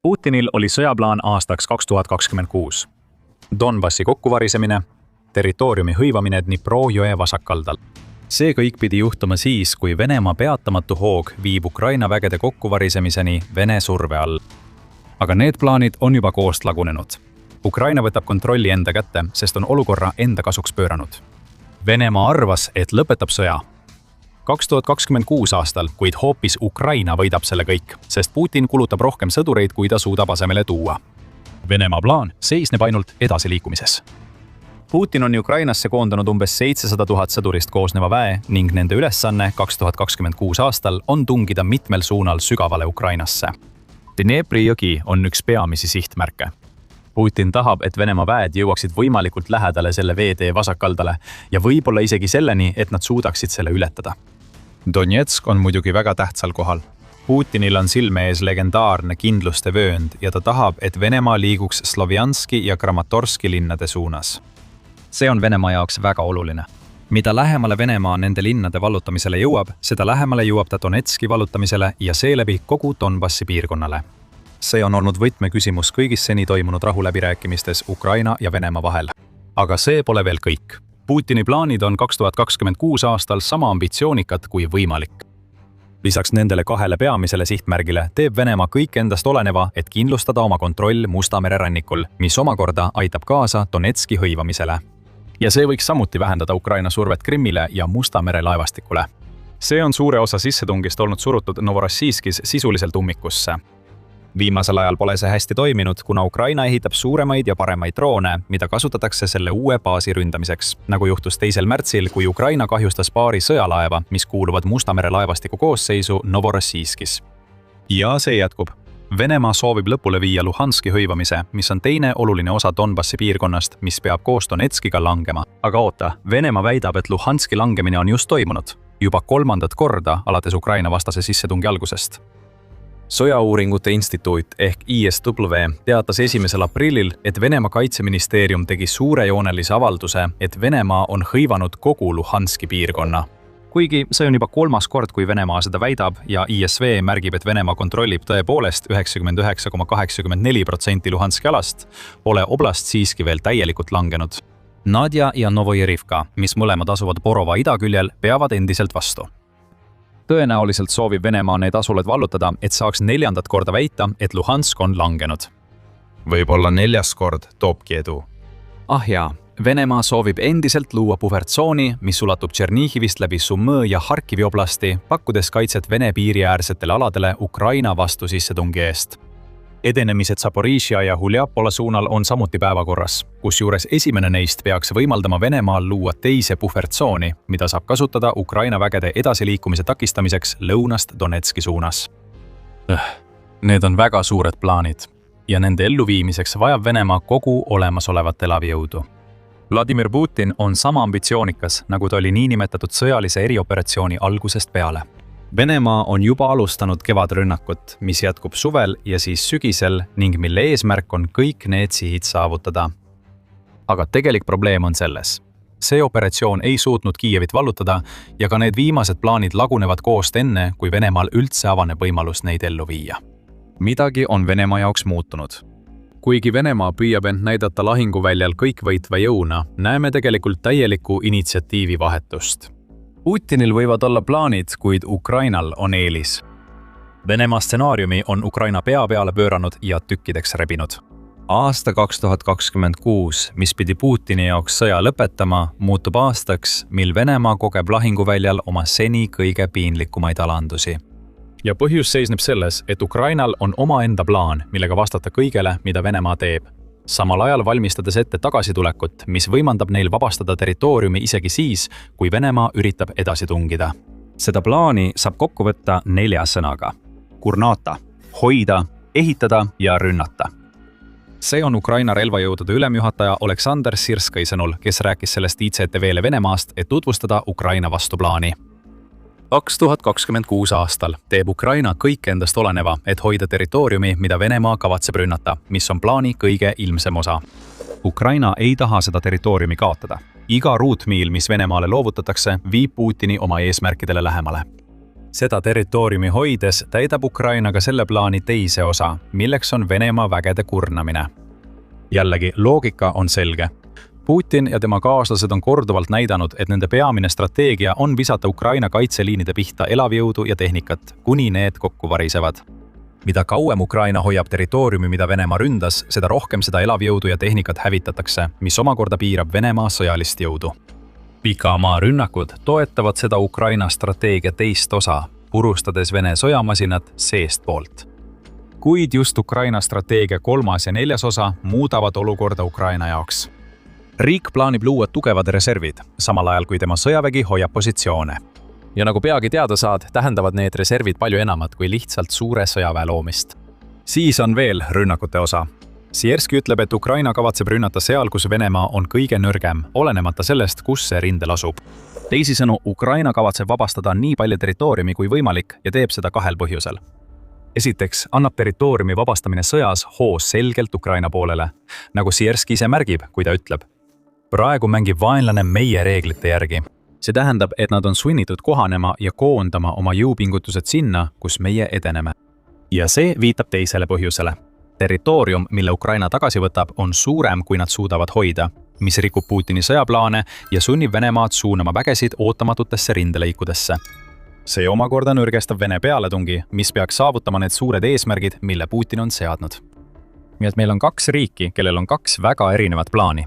Putinil oli sõjaplaan aastaks 2026. Donbassi kokkuvarisemine, territooriumi hõivamine Dnipro jõe vasakkaldal. See kõik pidi juhtuma siis, kui Venemaa peatamatu hoog viib Ukraina vägede kokkuvarisemiseni Vene surve all. Aga need plaanid on juba koost lagunenud. Ukraina võtab kontrolli enda kätte, sest on olukorra enda kasuks pööranud. Venemaa arvas, et lõpetab sõja 2026 aastal, kuid hoopis Ukraina võidab selle kõik, sest Putin kulutab rohkem sõdureid, kui ta suudab asemele tuua. Venemaa plaan seisneb ainult edasiliikumises. Putin on Ukrainasse koondanud umbes 700 000 sõdurist koosneva väe ning nende ülesanne 2026 aastal on tungida mitmel suunal sügavale Ukrainasse. Dnepri jõgi on üks peamisi sihtmärke. Putin tahab, et Venemaa väed jõuaksid võimalikult lähedale selle veetee vasakkaldale ja võib-olla isegi selleni, et nad suudaksid selle ületada. Donetsk on muidugi väga tähtsal kohal. Putinil on silme ees legendaarne kindluste vöönd ja ta tahab, et Venemaa liiguks Slovjanski ja Kramatorski linnade suunas. See on Venemaa jaoks väga oluline. Mida lähemale Venemaa nende linnade vallutamisele jõuab, seda lähemale jõuab ta Donetski vallutamisele ja seeläbi kogu Donbassi piirkonnale. See on olnud võtmeküsimus kõigis seni toimunud rahuläbirääkimistes Ukraina ja Venemaa vahel. Aga see pole veel kõik. Putini plaanid on 2026 aastal sama ambitsioonikad kui võimalik. Lisaks nendele kahele peamisele sihtmärgile teeb Venemaa kõik endast oleneva, et kindlustada oma kontroll Musta mere rannikul, mis omakorda aitab kaasa Donetski hõivamisele. Ja see võiks samuti vähendada Ukraina survet Krimmile ja Musta mere laevastikule. See on suure osa sissetungist olnud surutud Novorossijskis sisuliselt ummikusse. Viimasel ajal pole see hästi toiminud, kuna Ukraina ehitab suuremaid ja paremaid droone, mida kasutatakse selle uue baasi ründamiseks, nagu juhtus 2. märtsil, kui Ukraina kahjustas paari sõjalaeva, mis kuuluvad Musta mere laevastiku koosseisu Novorossijskis. Ja see jätkub. Venemaa soovib lõpule viia Luhanski hõivamise, mis on teine oluline osa Donbassi piirkonnast, mis peab koos Donetskiga langema. Aga oota, Venemaa väidab, et Luhanski langemine on just toimunud. Juba 3. korda alates Ukraina vastase sissetungi algusest. Sõjauuringute instituut ehk ISW teatas 1. aprillil, et Venemaa kaitseministeerium tegi suurejoonelise avalduse, et Venemaa on hõivanud kogu Luhanski piirkonna. Kuigi see on juba 3. kord, kui Venemaa seda väidab ja ISW märgib, et Venemaa kontrollib tõepoolest 99,84% Luhanski alast, pole oblast siiski veel täielikult langenud. Nadja ja Novojerivka, mis mõlemad asuvad Borova idaküljel, peavad endiselt vastu. Tõenäoliselt soovib Venemaa need asuled vallutada, et saaks 4. korda väita, et Luhansk on langenud. Võib-olla 4. kord toobki edu. Jaa, Venemaa soovib endiselt luua puhvertsooni, mis ulatub Tšernihivist läbi Sumõ ja Harkivi oblasti, pakkudes kaitset Vene piiriäärsetele aladele Ukraina vastu sissetungi eest. Edenemised Zaporižžja ja Huljapola suunal on samuti päevakorras, kusjuures esimene neist peaks võimaldama Venemaal luua teise puhvertsooni, mida saab kasutada Ukraina vägede edasiliikumise takistamiseks lõunast Donetski suunas. Need on väga suured plaanid ja nende elluviimiseks vajab Venemaa kogu olemasolevat elavjõudu. Vladimir Putin on sama ambitsioonikas, nagu ta oli niinimetatud sõjalise erioperatsiooni algusest peale. Venemaa on juba alustanud kevadrünnakut, mis jätkub suvel ja siis sügisel ning mille eesmärk on kõik need sihid saavutada. Aga tegelik probleem on selles. See operatsioon ei suutnud Kiievit vallutada ja ka need viimased plaanid lagunevad koost enne, kui Venemaal üldse avaneb võimalus neid ellu viia. Midagi on Venemaa jaoks muutunud. Kuigi Venemaa püüab end näidata lahinguväljal kõikvõitva jõuna, näeme tegelikult täielikku initsiatiivi vahetust. Putinil võivad olla plaanid, kuid Ukrainal on eelis. Venemaa stsenaariumi on Ukraina pea peale pööranud ja tükkideks rebinud. Aasta 2026, mis pidi Putini jaoks sõja lõpetama, muutub aastaks, mil Venemaa kogeb lahinguväljal oma seni kõige piinlikumaid alandusi. Ja põhjus seisneb selles, et Ukrainal on omaenda plaan, millega vastata kõigele, mida Venemaa teeb. Samal ajal valmistades ette tagasitulekut, mis võimaldab neil vabastada territooriumi isegi siis, kui Venemaa üritab edasi tungida. Seda plaani saab kokku võtta 4 sõnaga. Kurnata, hoida, ehitada ja rünnata. See on Ukraina relvajõudude ülemjuhataja Oleksandr Sirskõi sõnul, kes rääkis sellest ICTV-le Venemaast, et tutvustada Ukraina vastuplaani. 2026 aastal teeb Ukraina kõik endast oleneva, et hoida territooriumi, mida Venemaa kavatseb rünnata, mis on plaani kõige ilmsem osa. Ukraina ei taha seda territooriumi kaotada. Iga ruutmiil, mis Venemaale loovutatakse, viib Putini oma eesmärkidele lähemale. Seda territooriumi hoides täidab Ukraina ka selle plaani teise osa, milleks on Venemaa vägede kurnamine. Jällegi, loogika on selge. Putin ja tema kaaslased on korduvalt näidanud, et nende peamine strateegia on visata Ukraina kaitseliinide pihta elavjõudu ja tehnikat, kuni need kokku varisevad. Mida kauem Ukraina hoiab territooriumi, mida Venemaa ründas, seda rohkem seda elavjõudu ja tehnikat hävitatakse, mis omakorda piirab Venemaa sõjalist jõudu. Pikamaa rünnakud toetavad seda Ukraina strateegia teist osa, purustades Vene sõjamasinat seestpoolt. Kuid just Ukraina strateegia 3. ja 4. osa muudavad olukorda Ukraina jaoks. Riik plaanib luua tugevad reservid, samal ajal kui tema sõjavägi hoiab positsioone. Ja nagu peagi teada saad, tähendavad need reservid palju enamat kui lihtsalt suure sõjaväe loomist. Siis on veel rünnakute osa. Sierski ütleb, et Ukraina kavatseb rünnata seal, kus Venemaa on kõige nõrgem, olenemata sellest, kus see rindel asub. Teisisõnu, Ukraina kavatseb vabastada nii palju territooriumi kui võimalik ja teeb seda 2 põhjusel. Esiteks annab territooriumi vabastamine sõjas hoo selgelt Ukraina poolele, nagu Sierski ise märgib, kui ta ütleb. Praegu mängib vaenlane meie reeglite järgi. See tähendab, et nad on sunnitud kohanema ja koondama oma jõupingutused sinna, kus meie edeneme. Ja see viitab teisele põhjusele. Territoorium, mille Ukraina tagasi võtab, on suurem, kui nad suudavad hoida, mis rikub Putini sõjaplaane ja sunnib Venemaad suunama vägesid ootamatutesse rindeleikudesse. See omakorda nõrgestab Vene pealetungi, mis peaks saavutama need suured eesmärgid, mille Putin on seadnud. Nii et meil on 2 riiki, kellel on 2 väga erinevat plaani.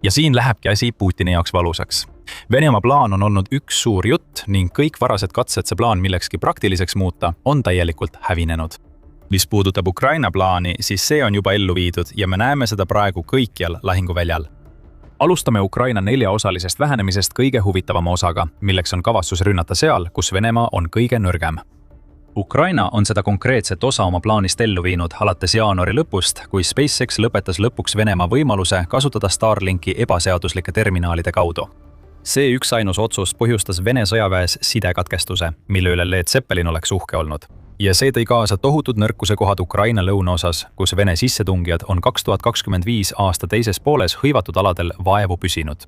Ja siin lähebki asi Putini jaoks valusaks. Venemaa plaan on olnud üks suur jutt ning kõik varased katsed see plaan millekski praktiliseks muuta on täielikult hävinenud. Mis puudutab Ukraina plaani, siis see on juba ellu viidud ja me näeme seda praegu kõikjal lahinguväljal. Alustame Ukraina 4-osalisest vähenemisest kõige huvitavama osaga, milleks on kavatsus rünnata seal, kus Venemaa on kõige nõrgem. Ukraina on seda konkreetset osa oma plaanist ellu viinud alates jaanuari lõpust, kui SpaceX lõpetas lõpuks Venemaa võimaluse kasutada Starlinki ebaseaduslike terminaalide kaudu. See üksainus otsus põhjustas Vene sõjaväes sidekatkestuse, mille üle Led Zeppelin oleks uhke olnud. Ja see tõi kaasa tohutud nõrkuse kohad Ukraina lõunaosas, kus Vene sissetungijad on 2025 aasta teises pooles hõivatud aladel vaevu püsinud.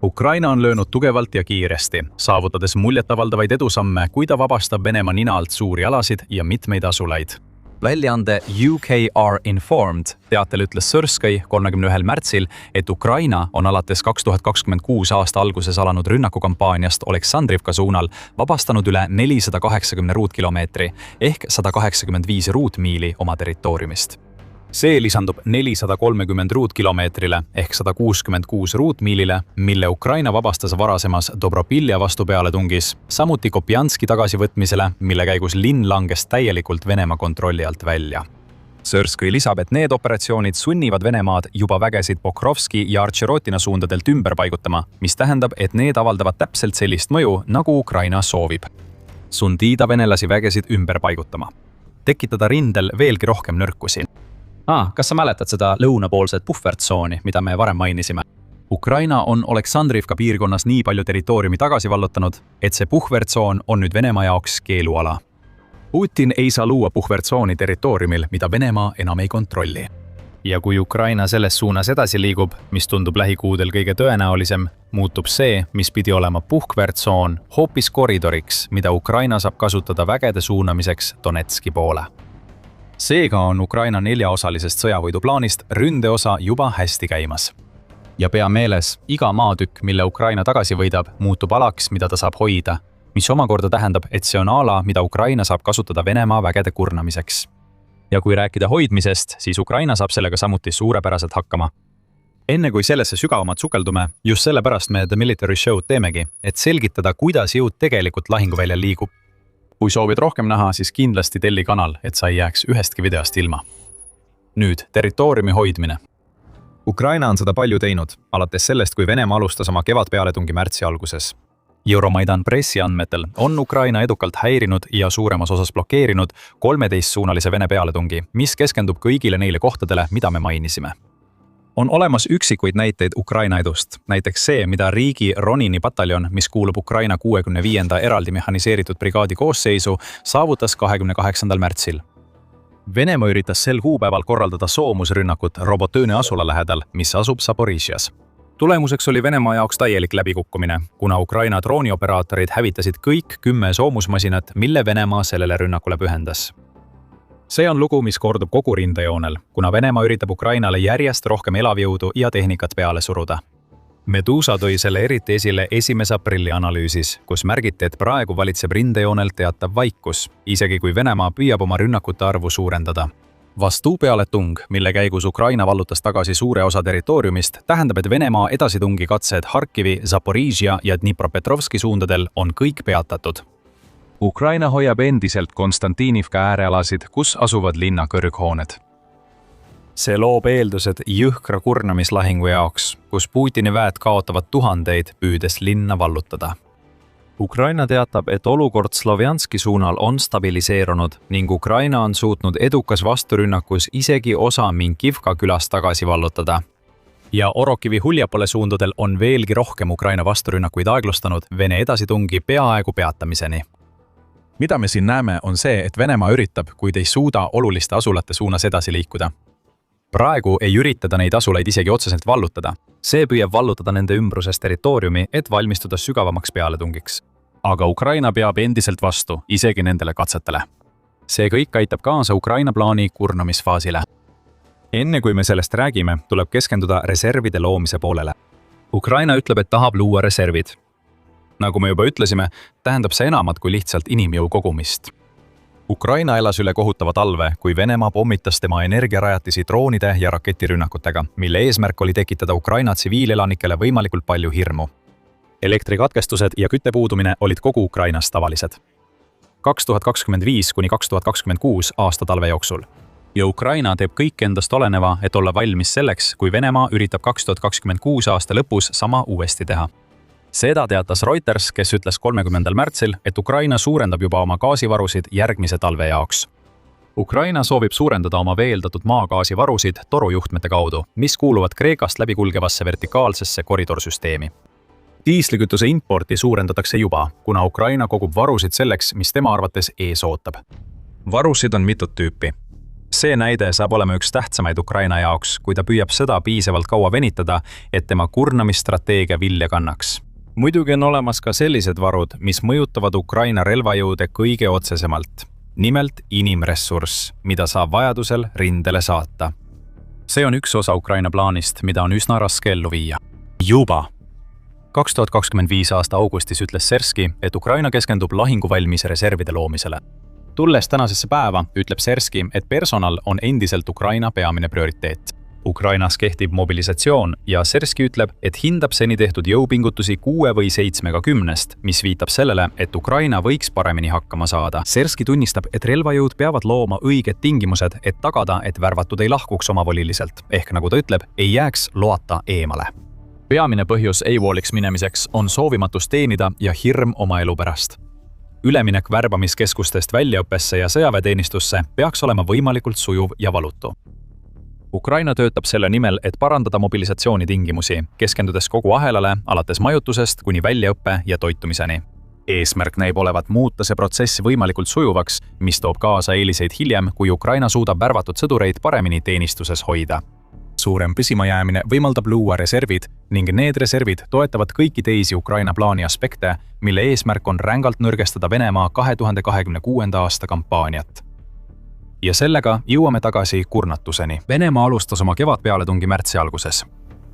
Ukraina on löönud tugevalt ja kiiresti, saavutades muljetavaldavaid edusamme, kui ta vabastab Venemaa nina alt suuri alasid ja mitmeid asulaid. Väljaande UKR Informed teatel ütles Syrskõi 31. märtsil, et Ukraina on alates 2026 aasta alguses alanud rünnakukampaaniast Oleksandrivka suunal vabastanud üle 480 ruutkilomeetri ehk 185 ruutmiili oma territooriumist. See lisandub 430 ruutkilomeetrile ehk 166 ruutmiilile, mille Ukraina vabastas varasemas Dobropilja vastupealetungis, samuti Kopjanski tagasivõtmisele, mille käigus linn langes täielikult Venemaa kontrolli alt välja. Syrskõi lisab, et need operatsioonid sunnivad Venemaad juba vägesid Pokrovski ja Artšerotina suundadelt ümber paigutama, mis tähendab, et need avaldavad täpselt sellist mõju, nagu Ukraina soovib. Sundida venelasi vägesid ümber paigutama. Tekitada rindel veelgi rohkem nõrkusi. Kas sa mäletad seda lõunapoolset puhvertsooni, mida me varem mainisime? Ukraina on Oleksandrivka piirkonnas nii palju territooriumi tagasi vallutanud, et see puhvertsoon on nüüd Venemaa jaoks keeluala. Putin ei saa luua puhvertsooni territooriumil, mida Venemaa enam ei kontrolli. Ja kui Ukraina selles suunas edasi liigub, mis tundub lähikuudel kõige tõenäolisem, muutub see, mis pidi olema puhvertsoon, hoopis koridoriks, mida Ukraina saab kasutada vägede suunamiseks Donetski poole. Seega on Ukraina 4-osalisest sõjavõiduplaanist ründeosa juba hästi käimas. Ja pea meeles, iga maatükk, mille Ukraina tagasi võidab, muutub alaks, mida ta saab hoida, mis omakorda tähendab, et see on ala, mida Ukraina saab kasutada Venemaa vägede kurnamiseks. Ja kui rääkida hoidmisest, siis Ukraina saab sellega samuti suurepäraselt hakkama. Enne kui sellesse sügavamalt sukeldume, just sellepärast me The Military Show'd teemegi, et selgitada, kuidas jõud tegelikult lahinguväljal liigub. Kui soovid rohkem näha, siis kindlasti telli kanal, et sa ei jääks ühestki videost ilma. Nüüd, territooriumi hoidmine. Ukraina on seda palju teinud, alates sellest, kui Venemaa alustas oma kevadpealetungi märtsi alguses. Euromaidan pressi andmetel on Ukraina edukalt häirinud ja suuremas osas blokeerinud 13-suunalise Vene pealetungi, mis keskendub kõigile neile kohtadele, mida me mainisime. On olemas üksikuid näiteid Ukraina edust, näiteks see, mida riigi Ronini pataljon, mis kuulub Ukraina 65. eraldi mehhaniseeritud brigaadi koosseisu, saavutas 28. märtsil. Venemaa üritas sel kuupäeval korraldada soomusrünnakut Robotöne asula lähedal, mis asub Zaporižjas. Tulemuseks oli Venemaa jaoks täielik läbikukkumine, kuna Ukraina droonioperaatorid hävitasid kõik 10 soomusmasinat, mille Venemaa sellele rünnakule pühendas. See on lugu, mis kordub kogu rindejoonel, kuna Venemaa üritab Ukrainale järjest rohkem elavjõudu ja tehnikat peale suruda. Medusa tõi selle eriti esile 1. aprilli analüüsis, kus märgiti, et praegu valitseb rindejoonel teatav vaikus, isegi kui Venemaa püüab oma rünnakute arvu suurendada. Vastupealetung, mille käigus Ukraina vallutas tagasi suure osa territooriumist, tähendab, et Venemaa edasitungi katsed Harkivi, Zaporižja ja Dnipropetrovski suundadel on kõik peatatud. Ukraina hoiab endiselt Konstantinivka äärealasid, kus asuvad linna kõrghooned. See loob eeldused jõhkra kurnamislahingu jaoks, kus Putini väed kaotavad tuhandeid, püüdes linna vallutada. Ukraina teatab, et olukord Slovjanski suunal on stabiliseerunud ning Ukraina on suutnud edukas vasturünnakus isegi osa Minkivka külast tagasi vallutada. Ja Orokivi Huljapole suundudel on veelgi rohkem Ukraina vasturünnakuid aeglustanud Vene edasitungi peaaegu peatamiseni. Mida me siin näeme, on see, et Venemaa üritab, kuid ei suuda oluliste asulate suunas edasi liikuda. Praegu ei üritada neid asulaid isegi otseselt vallutada. See püüab vallutada nende ümbruses territooriumi, et valmistuda sügavamaks pealetungiks. Aga Ukraina peab endiselt vastu, isegi nendele katsetele. See kõik aitab kaasa Ukraina plaani kurnamisfaasile. Enne kui me sellest räägime, tuleb keskenduda reservide loomise poolele. Ukraina ütleb, et tahab luua reservid. Nagu me juba ütlesime, tähendab see enamat kui lihtsalt inimjõu kogumist. Ukraina elas üle kohutava talve, kui Venemaa pommitas tema energiarajatisi droonide ja raketirünnakutega, mille eesmärk oli tekitada Ukraina tsiviilelanikele võimalikult palju hirmu. Elektrikatkestused ja küttepuudumine olid kogu Ukrainas tavalised. 2025 kuni 2026 aasta talve jooksul. Ja Ukraina teeb kõik endast oleneva, et olla valmis selleks, kui Venemaa üritab 2026 aasta lõpus sama uuesti teha. Seda teatas Reuters, kes ütles 30. märtsil, et Ukraina suurendab juba oma gaasivarusid järgmise talve jaoks. Ukraina soovib suurendada oma veeldatud maagaasivarusid torujuhtmete kaudu, mis kuuluvad Kreekast läbikulgevasse vertikaalsesse koridorsüsteemi. Diislikütuse importi suurendatakse juba, kuna Ukraina kogub varusid selleks, mis tema arvates ees ootab. Varusid on mitut tüüpi. See näide saab olema üks tähtsamaid Ukraina jaoks, kui ta püüab sõda piisavalt kaua venitada, et tema kurnamisstrateegia vilja kannaks. Muidugi on olemas ka sellised varud, mis mõjutavad Ukraina relvajõude kõige otsesemalt. Nimelt inimressurss, mida saab vajadusel rindele saata. See on üks osa Ukraina plaanist, mida on üsna raske ellu viia. Juba! 2025 aasta augustis ütles Serski, et Ukraina keskendub lahinguvalmis reservide loomisele. Tulles tänasesse päeva, ütleb Serski, et personal on endiselt Ukraina peamine prioriteet. Ukrainas kehtib mobilisatsioon ja Serski ütleb, et hindab seni tehtud jõupingutusi 6 või 7-10, mis viitab sellele, et Ukraina võiks paremini hakkama saada. Serski tunnistab, et relvajõud peavad looma õiged tingimused, et tagada, et värvatud ei lahkuks omavoliliselt, ehk nagu ta ütleb, ei jääks loata eemale. Peamine põhjus EUOL-iks minemiseks on soovimatus teenida ja hirm oma elu pärast. Üleminek värbamiskeskustest väljaõppesse ja sõjaväeteenistusse peaks olema võimalikult sujuv ja valutu. Ukraina töötab selle nimel, et parandada mobilisatsioonitingimusi, keskendudes kogu ahelale, alates majutusest kuni väljaõppe ja toitumiseni. Eesmärk näib olevat muuta see protsess võimalikult sujuvaks, mis toob kaasa eeliseid hiljem, kui Ukraina suudab värvatud sõdureid paremini teenistuses hoida. Suurem püsimajäämine võimaldab luua reservid ning need reservid toetavad kõiki teisi Ukraina plaani aspekte, mille eesmärk on rängalt nõrgestada Venemaa 2026. aasta kampaaniat. Ja sellega jõuame tagasi kurnatuseni. Venemaa alustas oma kevadpealetungi märtsi alguses.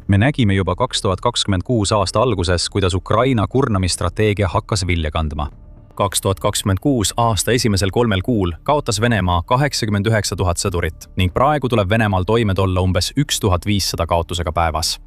Me nägime juba 2026 aasta alguses, kuidas Ukraina kurnamisstrateegia hakkas vilja kandma. 2026 aasta esimesel 3 kuul kaotas Venemaa 89 000 sõdurit ning praegu tuleb Venemaal toime tulla umbes 1500 kaotusega päevas.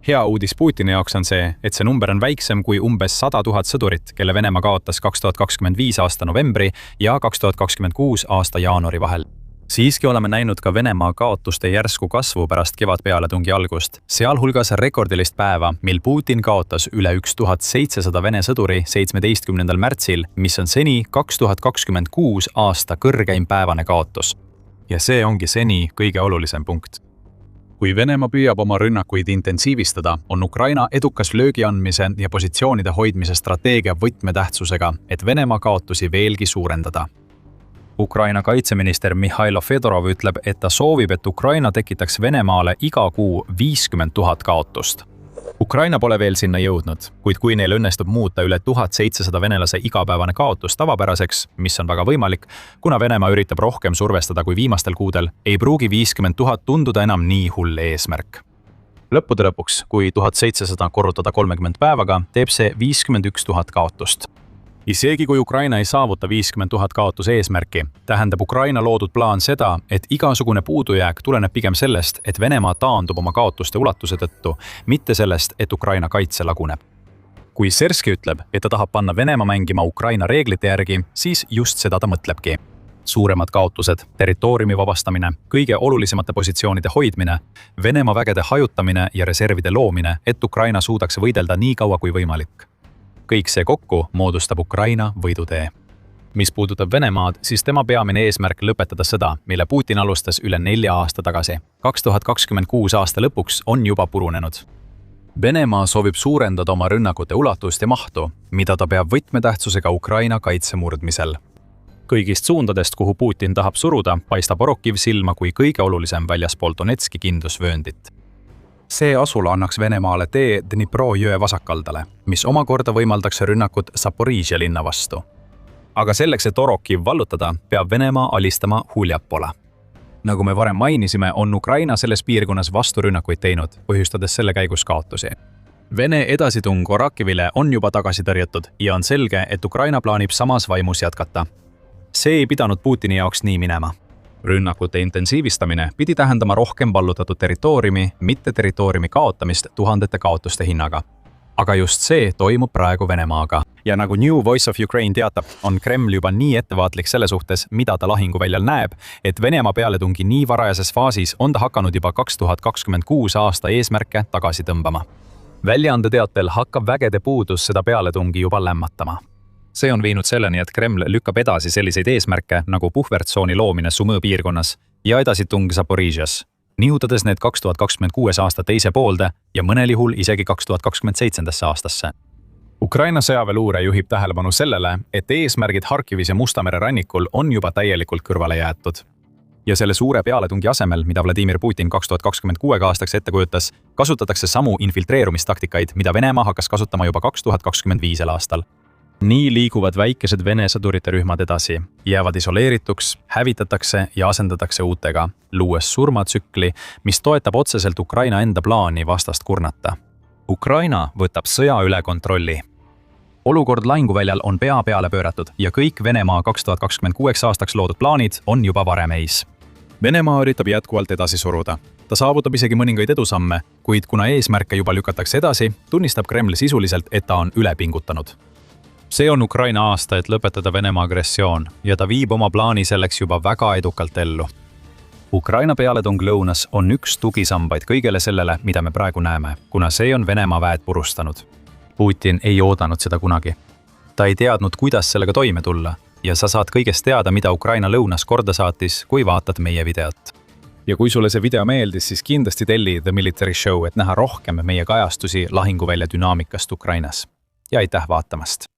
Hea uudis Putini jaoks on see, et see number on väiksem kui umbes 100 000 sõdurit, kelle Venemaa kaotas 2025 aasta novembri ja 2026 aasta jaanuari vahel. Siiski oleme näinud ka Venemaa kaotuste järsku kasvu pärast kevadpealetungi algust, sealhulgas rekordilist päeva, mil Putin kaotas üle 1700 Vene sõduri 17. märtsil, mis on seni 2026 aasta kõrgeim päevane kaotus. Ja see ongi seni kõige olulisem punkt. Kui Venemaa püüab oma rünnakuid intensiivistada, on Ukraina edukas löögi andmise ja positsioonide hoidmise strateegia võtmetähtsusega, et Venemaa kaotusi veelgi suurendada. Ukraina kaitseminister Mihhailo Fedorov ütleb, et ta soovib, et Ukraina tekitaks Venemaale iga kuu 50 000 kaotust. Ukraina pole veel sinna jõudnud, kuid kui neil õnnestub muuta üle 1700 venelase igapäevane kaotus tavapäraseks, mis on väga võimalik, kuna Venemaa üritab rohkem survestada kui viimastel kuudel, ei pruugi 50 000 tunduda enam nii hull eesmärk. Lõppude lõpuks, kui 1700 korrutada 30 päevaga, teeb see 51 000 kaotust. Isegi kui Ukraina ei saavuta 50 000 kaotuse eesmärki, tähendab Ukraina loodud plaan seda, et igasugune puudujääk tuleneb pigem sellest, et Venemaa taandub oma kaotuste ulatuse tõttu, mitte sellest, et Ukraina kaitse laguneb. Kui Sirski ütleb, et ta tahab panna Venemaa mängima Ukraina reeglite järgi, siis just seda ta mõtlebki. Suuremad kaotused, territooriumi vabastamine, kõige olulisemate positsioonide hoidmine, Venemaa vägede hajutamine ja reservide loomine, et Ukraina suudaks võidelda nii kaua kui võimalik. Kõik see kokku moodustab Ukraina võidutee. Mis puudutab Venemaad, siis tema peamine eesmärk lõpetada sõda, mille Putin alustas üle 4 aasta tagasi. 2026 aasta lõpuks on juba purunenud. Venemaa soovib suurendada oma rünnakute ulatust ja mahtu, mida ta peab võtmetähtsusega Ukraina kaitse murdmisel. Kõigist suundadest, kuhu Putin tahab suruda, paistab Orokkiv silma kui kõige olulisem väljaspool Donetski kindlusvööndit. See asula annaks Venemaale tee Dnipro jõe vasakaldale, mis omakorda võimaldaks rünnakut Zaporižžja linna vastu. Aga selleks, et Orokkiv vallutada, peab Venemaa alistama Huljapola. Nagu me varem mainisime, on Ukraina selles piirkonnas vasturünnakuid teinud, põhjustades selle käigus kaotusi. Vene edasitung Orokivile on juba tagasi tõrjutud ja on selge, et Ukraina plaanib samas vaimus jätkata. See ei pidanud Putini jaoks nii minema. Rünnakute intensiivistamine pidi tähendama rohkem vallutatud territooriumi, mitte territooriumi kaotamist tuhandete kaotuste hinnaga. Aga just see toimub praegu Venemaaga. Ja nagu New Voice of Ukraine teatab, on Kreml juba nii ettevaatlik selle suhtes, mida ta lahinguväljal näeb, et Venemaa pealetungi nii varajases faasis on ta hakanud juba 2026 aasta eesmärke tagasi tõmbama. Väljaande teatel hakkab vägede puudus seda pealetungi juba lämmatama. See on viinud selleni, et Kreml lükkab edasi selliseid eesmärke nagu puhvertsooni loomine Sumõ piirkonnas ja edasitung Zaporižžjas, nihutades need 2026 aasta teise poolde ja mõnel juhul isegi 2027 aastasse. Ukraina sõjaväeluure juhib tähelepanu sellele, et eesmärgid Harkivis ja Musta mere rannikul on juba täielikult kõrvale jäetud. Ja selle suure pealetungi asemel, mida Vladimir Putin 2026 aastaks ette kujutas, kasutatakse samu infiltreerumistaktikaid, mida Venemaa hakkas kasutama juba 2025 aastal. Nii liiguvad väikesed Vene sõdurite rühmad edasi, jäävad isoleerituks, hävitatakse ja asendatakse uutega, luues surmatsükli, mis toetab otseselt Ukraina enda plaani vastast kurnata. Ukraina võtab sõja üle kontrolli. Olukord lahinguväljal on pea peale pööratud ja kõik Venemaa 2026 aastaks loodud plaanid on juba varem ees. Venemaa üritab jätkuvalt edasi suruda. Ta saavutab isegi mõningaid edusamme, kuid kuna eesmärke juba lükatakse edasi, tunnistab Kreml sisuliselt, et ta on üle pingutanud. See on Ukraina aasta, et lõpetada Venemaa agressioon ja ta viib oma plaani selleks juba väga edukalt ellu. Ukraina pealetung lõunas on üks tugisambaid kõigele sellele, mida me praegu näeme, kuna see on Venemaa väed purustanud. Putin ei oodanud seda kunagi. Ta ei teadnud, kuidas sellega toime tulla ja sa saad kõigest teada, mida Ukraina lõunas korda saatis, kui vaatad meie videot. Ja kui sulle see video meeldis, siis kindlasti telli The Military Show, et näha rohkem meie kajastusi lahinguvälja dünaamikast Ukrainas. Ja aitäh vaatamast!